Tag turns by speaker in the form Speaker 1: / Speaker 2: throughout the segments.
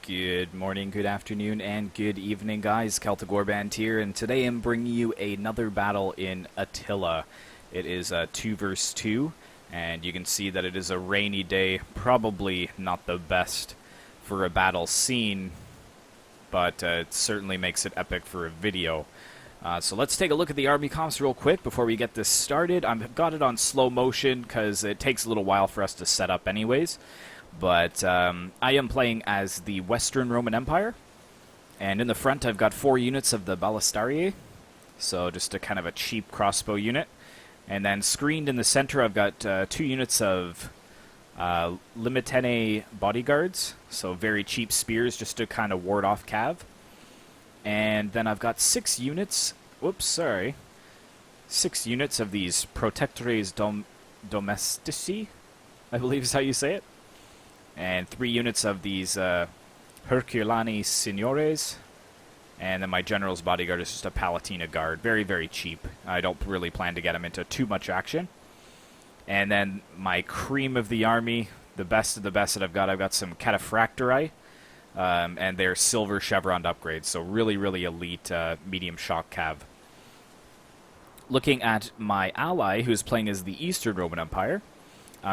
Speaker 1: Good morning, good afternoon, and good evening, guys. Celtic Warband here, and today I'm bringing you another battle in Attila. It is a 2 versus 2, and you can see that it is a rainy day. Probably not the best for a battle scene, but it certainly makes it epic for a video. So let's take a look at the army comps real quick before we get this started. I've got it on slow motion because it takes a little while for us to set up anyways. But I am playing as the Western Roman Empire, and in the front I've got 4 units of the Ballistariae, so just a kind of a cheap crossbow unit. And then screened in the center I've got 2 units of Limitene bodyguards, so very cheap spears just to kind of ward off cav. And then I've got 6 units, 6 units of these Protectores Domestici, I believe is how you say it. And 3 units of these Herculani Signores. And then my general's bodyguard is just a Palatina guard. Very, very cheap. I don't really plan to get him into too much action. And then my cream of the army, the best of the best that I've got some Cataphractori. And they're silver chevron upgrades. So really, really elite medium shock cav. Looking at my ally, who's playing as the Eastern Roman Empire.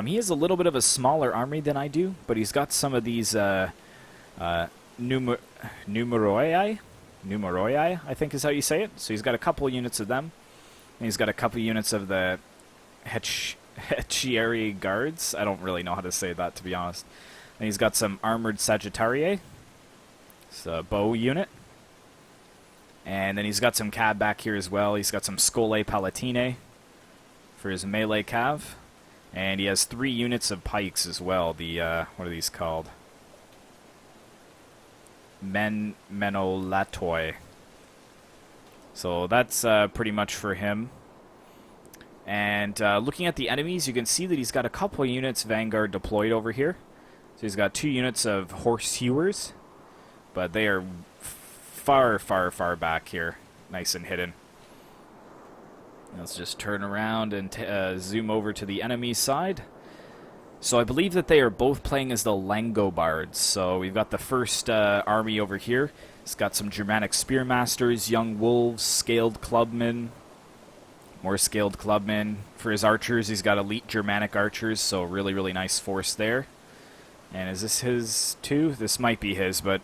Speaker 1: He has a little bit of a smaller army than I do, but he's got some of these numeroi, I think is how you say it. So he's got a couple units of them, and he's got a couple units of the Hechieri guards. I don't really know how to say that, to be honest. And he's got some armored Sagittariae. It's a bow unit. And then he's got some cav back here as well. He's got some Scolae Palatine for his melee cav. And he has 3 units of pikes as well. The, what are these called? Menolatoi. So that's pretty much for him. And looking at the enemies, you can see that he's got a couple of units Vanguard deployed over here. So he's got 2 units of Horse Hewers. But they are far, far, far back here. Nice and hidden. Let's just turn around and zoom over to the enemy side. So I believe that they are both playing as the Langobards. So we've got the first army over here. It's got some Germanic Spearmasters, Young Wolves, Scaled Clubmen, more Scaled Clubmen. For his archers, he's got elite Germanic archers, so really, really nice force there. And is this his too? This might be his, but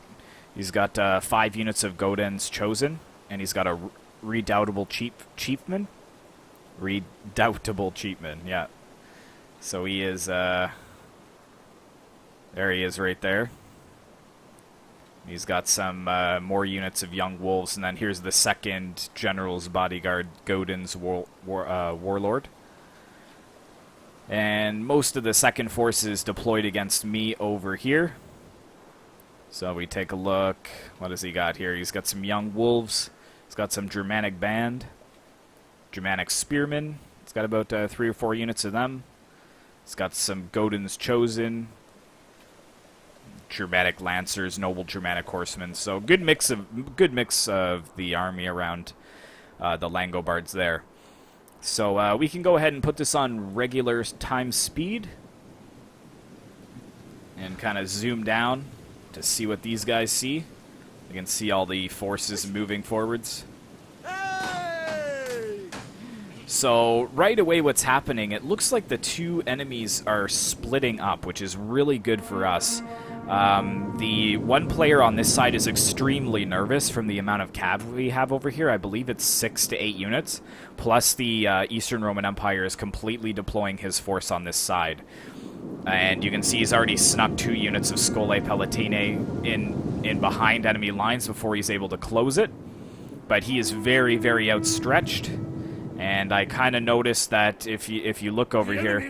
Speaker 1: he's got 5 units of Godan's Chosen, and he's got a redoubtable chiefman. Redoubtable cheatman, yeah. So he is, there he is right there. He's got some more units of Young Wolves, and then here's the second general's bodyguard, Godan's warlord. And most of the second force is deployed against me over here. So we take a look. What has he got here? He's got some Young Wolves. He's got some Germanic band. Germanic Spearmen. It's got about 3 or 4 units of them. It's got some Godan's Chosen, Germanic Lancers, Noble Germanic Horsemen. So good mix of the army around the Langobards there. So we can go ahead and put this on regular time speed and kind of zoom down to see what these guys see. You can see all the forces moving forwards. So, right away what's happening, it looks like the 2 enemies are splitting up, which is really good for us. The one player on this side is extremely nervous from the amount of cav we have over here. I believe it's 6 to 8 units. Plus the Eastern Roman Empire is completely deploying his force on this side. And you can see he's already snuck 2 units of Scolae Palatine in behind enemy lines before he's able to close it. But he is very, very outstretched. And I kind of noticed that if you look over here,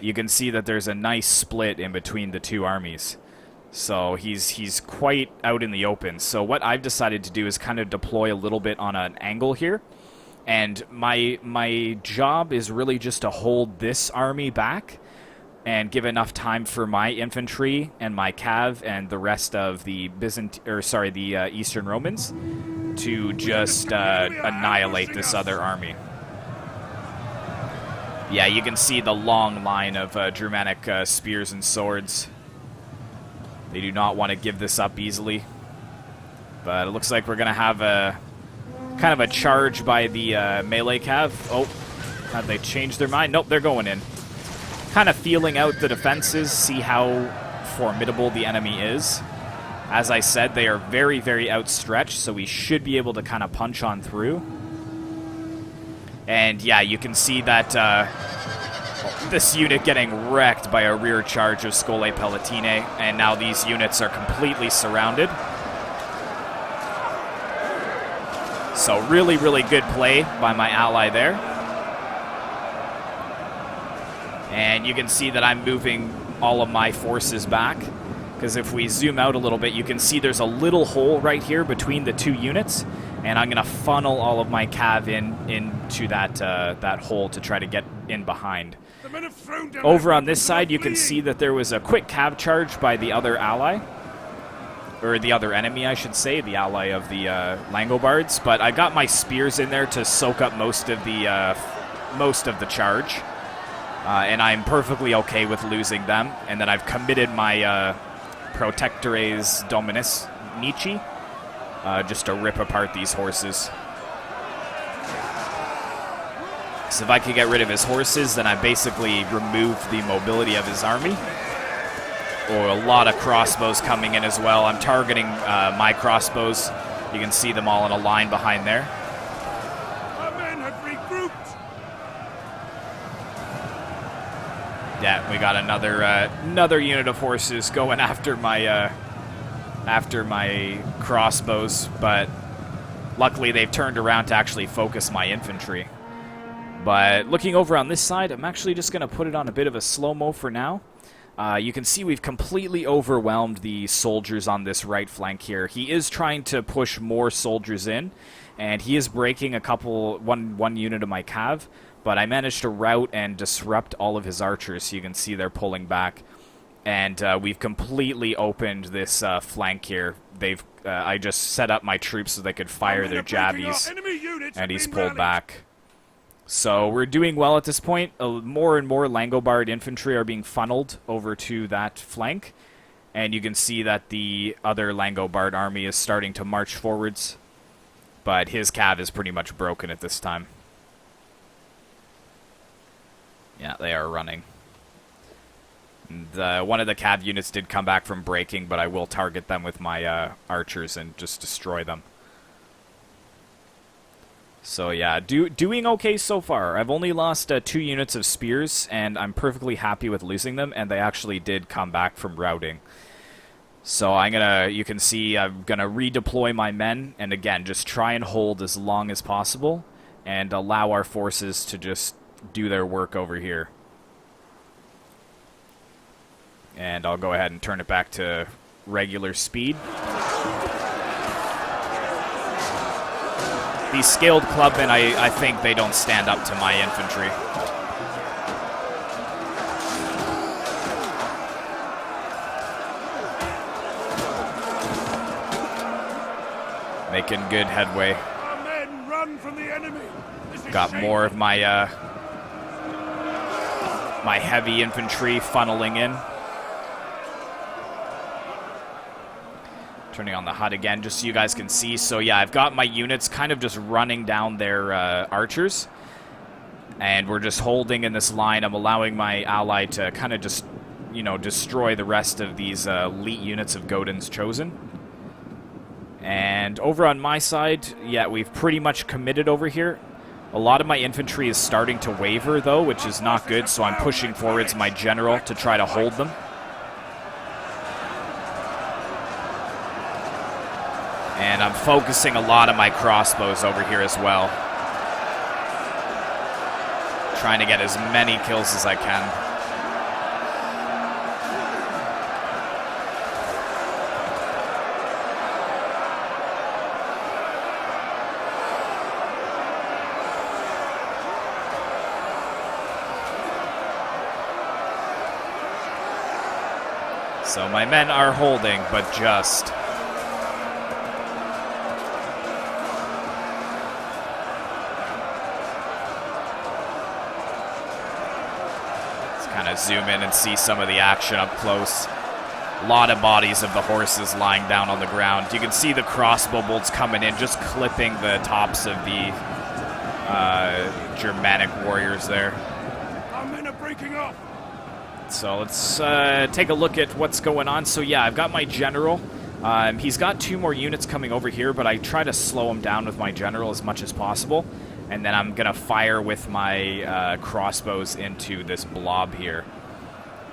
Speaker 1: you can see that there's a nice split in between the 2 armies. So he's quite out in the open. So what I've decided to do is kind of deploy a little bit on an angle here. And my job is really just to hold this army back and give enough time for my infantry and my cav and the rest of the Eastern Romans to just annihilate this other army. Yeah, you can see the long line of Germanic spears and swords. They do not want to give this up easily. But it looks like we're going to have a kind of a charge by the melee cav. Oh, have they changed their mind? Nope, they're going in. Kind of feeling out the defenses, see how formidable the enemy is. As I said, they are very, very outstretched, so we should be able to kind of punch on through. And yeah, you can see that this unit getting wrecked by a rear charge of Scholae Palatine, and now these units are completely surrounded. So really, really good play by my ally there. And you can see that I'm moving all of my forces back, because if we zoom out a little bit, you can see there's a little hole right here between the two units, and I'm going to funnel all of my cav into that hole to try to get in behind. Over on this side, you can see that there was a quick cav charge by the other ally, or the other enemy, I should say, the ally of the Langobards. But I got my spears in there to soak up most of the charge, and I'm perfectly okay with losing them. And then I've committed my Protectores Dominus Nici, just to rip apart these horses. So if I could get rid of his horses, then I basically removed the mobility of his army. Or a lot of crossbows coming in as well. I'm targeting my crossbows. You can see them all in a line behind there.
Speaker 2: Our men have regrouped.
Speaker 1: Yeah, we got another unit of horses going after my crossbows, but luckily they've turned around to actually focus my infantry. But looking over on this side, I'm actually just going to put it on a bit of a slow-mo for now. You can see we've completely overwhelmed the soldiers on this right flank here. He is trying to push more soldiers in, and he is breaking one unit of my cav, but I managed to rout and disrupt all of his archers, so you can see they're pulling back. And we've completely opened this flank here. I just set up my troops so they could fire their jabbies, and he's pulled back. So we're doing well at this point. More and more Langobard infantry are being funneled over to that flank. And you can see that the other Langobard army is starting to march forwards. But his cav is pretty much broken at this time. Yeah, they are running. One of the cav units did come back from breaking, but I will target them with my archers and just destroy them. So yeah, doing okay so far. I've only lost 2 units of spears, and I'm perfectly happy with losing them, and they actually did come back from routing. So you can see I'm gonna redeploy my men, and again, just try and hold as long as possible, and allow our forces to just do their work over here. And I'll go ahead and turn it back to regular speed. These scaled clubmen, I think they don't stand up to my infantry. Making good headway.
Speaker 2: Our men run from the enemy.
Speaker 1: Got more of my my heavy infantry funneling in. Turning on the HUD again, just so you guys can see. So yeah, I've got my units kind of just running down their archers. And we're just holding in this line. I'm allowing my ally to kind of just, destroy the rest of these elite units of Godan's Chosen. And over on my side, yeah, we've pretty much committed over here. A lot of my infantry is starting to waver, though, which is not good, so I'm pushing forwards my general to try to hold them. And I'm focusing a lot of my crossbows over here as well. Trying to get as many kills as I can. So my men are holding, but just... kind of zoom in and see some of the action up close. A lot of bodies of the horses lying down on the ground. You can see the crossbow bolts coming in, just clipping the tops of the Germanic warriors there.
Speaker 2: Our men are breaking off.
Speaker 1: So let's take a look at what's going on. So yeah, I've got my general. He's got 2 more units coming over here, but I try to slow him down with my general as much as possible. And then I'm going to fire with my crossbows into this blob here.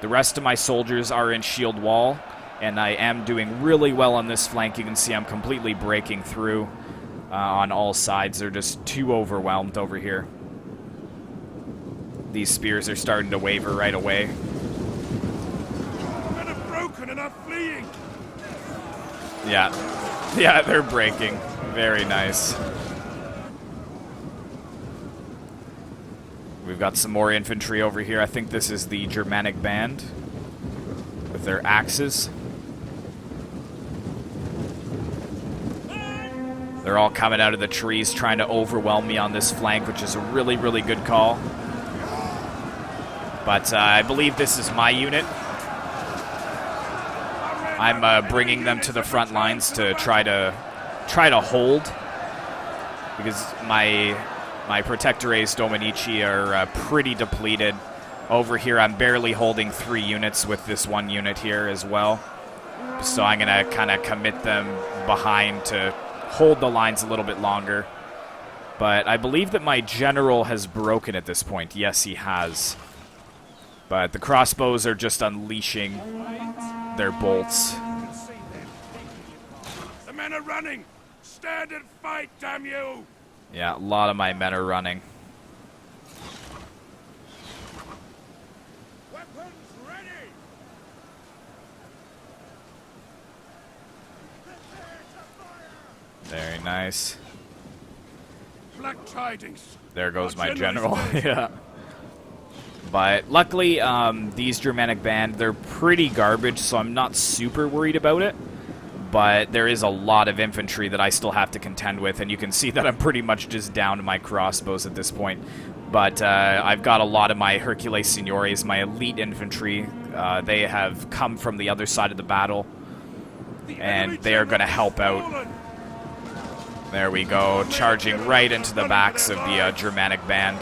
Speaker 1: The rest of my soldiers are in shield wall, and I am doing really well on this flank. You can see I'm completely breaking through on all sides. They're just too overwhelmed over here. These spears are starting to waver right away.
Speaker 2: Men are broken and are fleeing.
Speaker 1: Yeah, they're breaking. Very nice. We've got some more infantry over here. I think this is the Germanic band with their axes. They're all coming out of the trees trying to overwhelm me on this flank, which is a really, really good call. But I believe this is my unit. I'm bringing them to the front lines to try to hold, because my Protectores Dominici are pretty depleted. Over here, I'm barely holding 3 units with this 1 unit here as well. So I'm going to kind of commit them behind to hold the lines a little bit longer. But I believe that my general has broken at this point. Yes, he has. But the crossbows are just unleashing their bolts.
Speaker 2: The men are running. Stand and fight, damn you!
Speaker 1: Yeah, a lot of my men are running.
Speaker 2: Weapons ready!
Speaker 1: Very nice.
Speaker 2: Black tidings.
Speaker 1: There goes
Speaker 2: Our
Speaker 1: my
Speaker 2: general
Speaker 1: general.
Speaker 2: is dead.
Speaker 1: Yeah. But luckily, these Germanic band, they're pretty garbage, so I'm not super worried about it. But there is a lot of infantry that I still have to contend with, and you can see that I'm pretty much just down to my crossbows at this point. But I've got a lot of my Hercules Signores, my elite infantry. They have come from the other side of the battle, and they are going to help out. There we go, charging right into the backs of the Germanic band.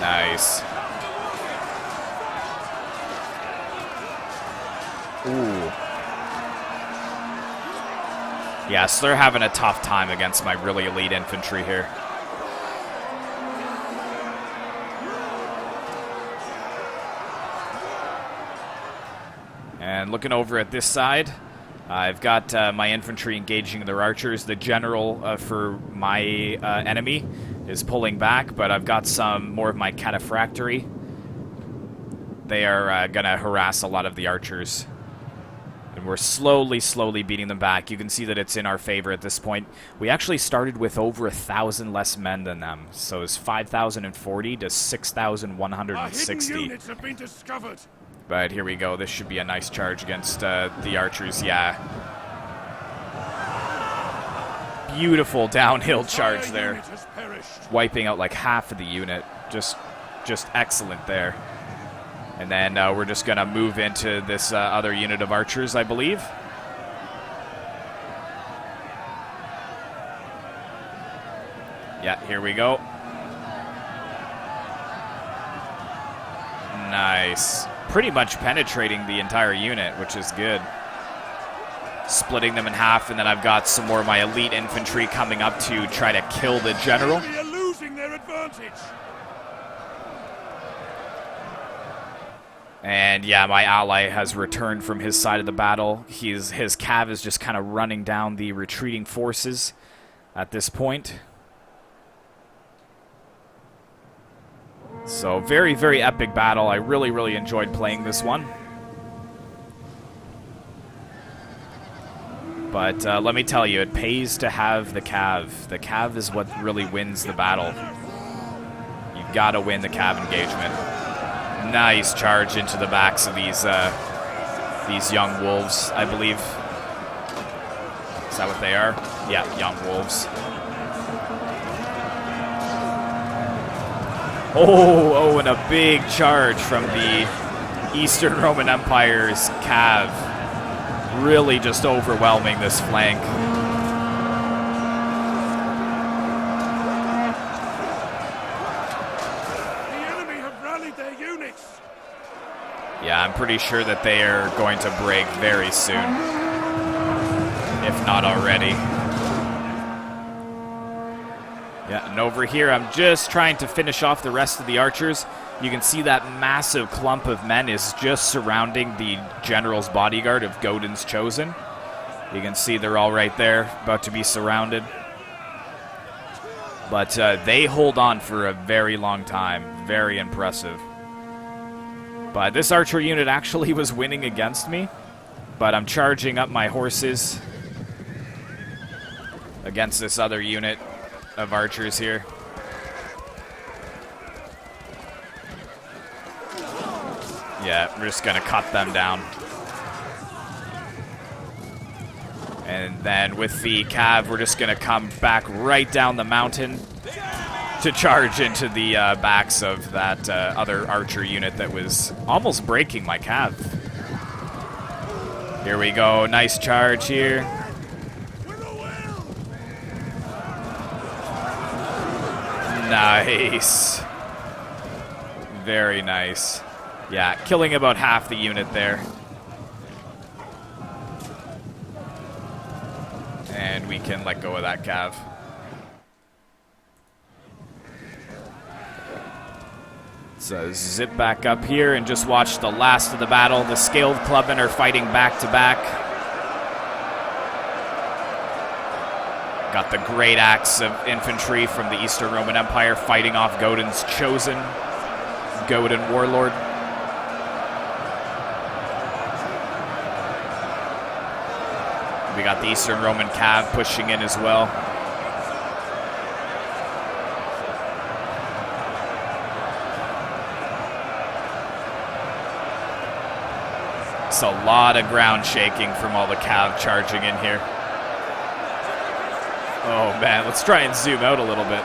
Speaker 1: Nice. Ooh. Yeah, so they're having a tough time against my really elite infantry here. And looking over at this side, I've got my infantry engaging their archers. The general for my enemy is pulling back, but I've got some more of my cataphractory. They are going to harass a lot of the archers. And we're slowly beating them back. You can see that it's in our favor at this point. We actually started with over 1,000 less men than them. So it's 5,040 to 6,160.
Speaker 2: Our hidden units have been discovered.
Speaker 1: But here we go. This should be a nice charge against the archers. Yeah. Beautiful downhill charge there. Wiping out like half of the unit. Just excellent there. And then we're just going to move into this other unit of archers, I believe. Yeah, here we go. Nice. Pretty much penetrating the entire unit, which is good. Splitting them in half, and then I've got some more of my elite infantry coming up to try to kill the general.
Speaker 2: They are losing their advantage.
Speaker 1: And yeah, my ally has returned from his side of the battle. His cav is just kind of running down the retreating forces at this point. So very epic battle. I really enjoyed playing this one. But let me tell you, it pays to have the cav. The cav is what really wins the battle. You've got to win the cav engagement. Nice charge into the backs of these young wolves, I believe. that what they are? Yeah, young wolves. Oh, and a big charge from the Eastern Roman Empire's cav. Really just overwhelming this flank.
Speaker 2: The enemy have rallied their units.
Speaker 1: Yeah, I'm pretty sure that they are going to break very soon. If not already. Yeah, and over here, I'm just trying to finish off the rest of the archers. You can see that massive clump of men is just surrounding the general's bodyguard of Godan's Chosen. You can see they're all right there, about to be surrounded. But they hold on for a very long time. Very impressive. But this archer unit actually was winning against me. But I'm charging up my horses against this other unit of archers here. Yeah, we're just gonna cut them down. And then with the cav, we're just gonna come back right down the mountain to charge into the backs of that other archer unit that was almost breaking my cav. Here we go, nice charge here. Nice. Very nice. Yeah, killing about half the unit there. And we can let go of that cav. So zip back up here and just watch the last of the battle. The scaled clubmen are fighting back to back. Got the great axe of infantry from the Eastern Roman Empire fighting off Godan's Chosen, Godan warlord. We got the Eastern Roman cav pushing in as well. It's a lot of ground shaking from all the cav charging in here. Oh man, let's try and zoom out a little bit.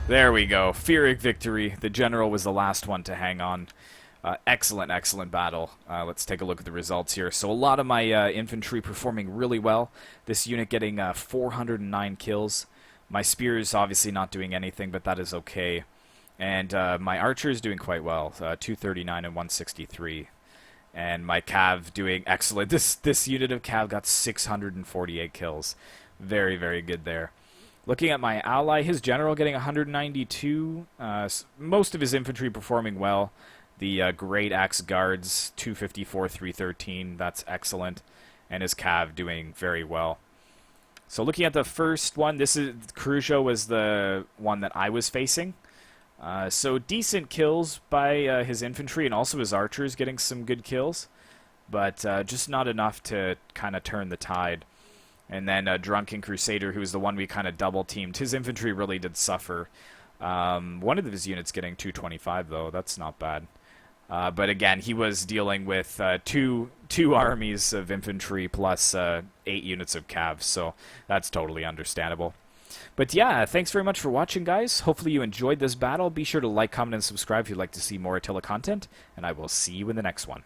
Speaker 1: There we go. Pyrrhic victory. The general was the last one to hang on. Excellent, excellent battle. Let's take a look at the results here. So a lot of my infantry performing really well. This unit getting 409 kills. My spears obviously not doing anything, but that is okay. And my archers doing quite well. 239 and 163. And my cav doing excellent. This unit of cav got 648 kills. Very, very good there. Looking at my ally, his general getting 192. Most of his infantry performing well. The Great Axe Guards, 254, 313. That's excellent. And his cav doing very well. So looking at the first one, this is Crucio was the one that I was facing. So decent kills by his infantry and also his archers getting some good kills, but just not enough to kind of turn the tide. And then Drunken Crusader, who was the one we kind of double-teamed, his infantry really did suffer. One of his units getting 225, though. That's not bad. But again, he was dealing with two armies of infantry plus 8 units of cav, so that's totally understandable. But yeah, thanks very much for watching, guys. Hopefully you enjoyed this battle. Be sure to like, comment, and subscribe if you'd like to see more Attila content, and I will see you in the next one.